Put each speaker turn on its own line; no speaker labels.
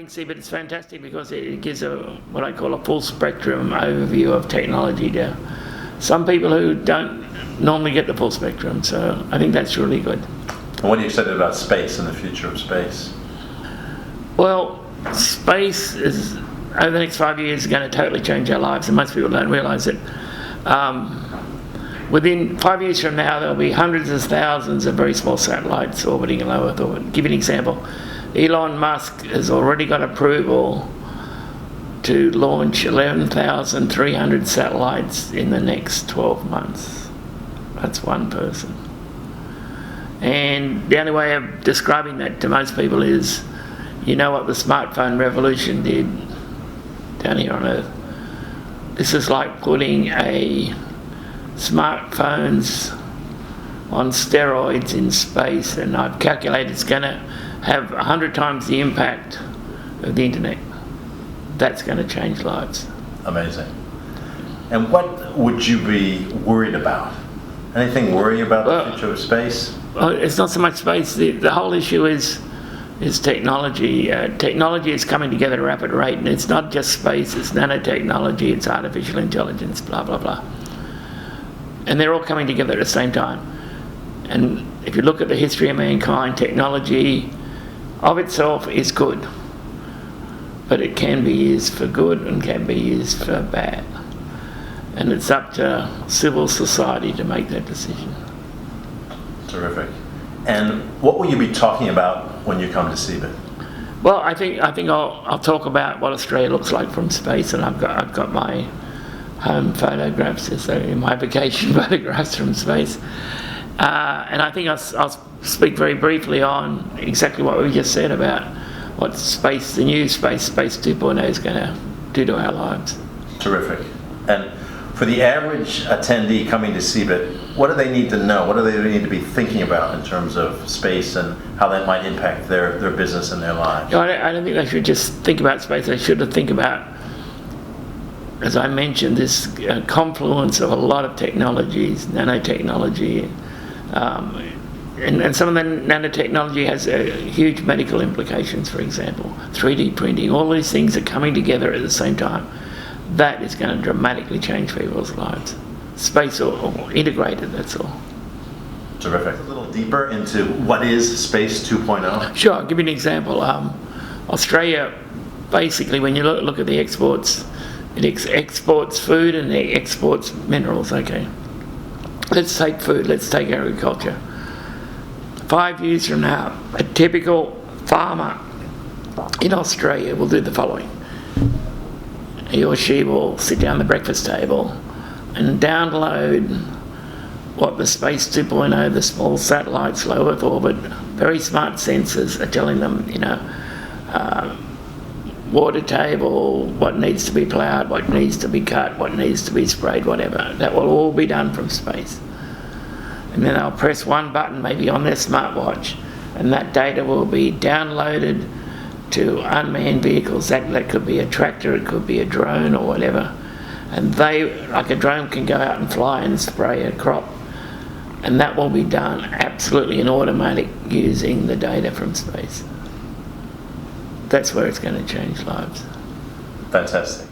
think CeBIT is fantastic because it gives what I call a full spectrum overview of technology to some people who don't normally get the full spectrum. So I think that's really good.
And what are you excited about space and the future of space?
Well, space is, over the next 5 years, going to totally change our lives, and most people don't realise it. Within 5 years from now, there'll be hundreds of thousands of very small satellites orbiting in low Earth orbit. Give you an example. Elon Musk has already got approval to launch 11,300 satellites in the next 12 months. That's one person. And the only way of describing that to most people is, you know what the smartphone revolution did down here on Earth? This is like putting smartphones on steroids in space, and I've calculated it's going to have 100 times the impact of the internet. That's going to change lives.
Amazing. And what would you be worried about? Anything worry about the future of space?
Well, it's not so much space. The whole issue is technology. Technology is coming together at a rapid rate, and it's not just space, it's nanotechnology, it's artificial intelligence, blah, blah, blah. And they're all coming together at the same time. And if you look at the history of mankind, technology of itself is good, but it can be used for good and can be used for bad. And it's up to civil society to make that decision.
Terrific. And what will you be talking about when you come to CeBIT?
Well, I think I'll talk about what Australia looks like from space, and I've got my home photographs, so my vacation photographs from space. And I think I'll speak very briefly on exactly what we just said about what space, the new space 2.0 is going to do to our lives.
Terrific. And for the average attendee coming to CeBIT, what do they need to know? What do they need to be thinking about in terms of space and how that might impact their business and their lives?
I don't think they should just think about space. They should think about, as I mentioned, this confluence of a lot of technologies, nanotechnology, and some of the nanotechnology has huge medical implications, for example. 3D printing, all these things are coming together at the same time. That is going to dramatically change people's lives. Space or integrated, that's all.
Terrific. A little deeper into what is Space 2.0?
Sure, I'll give you an example. Australia, basically, when you look at the exports, it exports food and it exports minerals, okay. Let's take food, let's take agriculture. 5 years from now, a typical farmer in Australia will do the following. He or she will sit down at the breakfast table and download what the Space 2.0, the small satellites, low Earth orbit, very smart sensors are telling them, water table, what needs to be ploughed, what needs to be cut, what needs to be sprayed, whatever. That will all be done from space. And then they'll press one button, maybe on their smartwatch, and that data will be downloaded to unmanned vehicles. That could be a tractor, it could be a drone or whatever. And they, like a drone, can go out and fly and spray a crop. And that will be done absolutely in automatic using the data from space. That's where it's going to change lives.
Fantastic.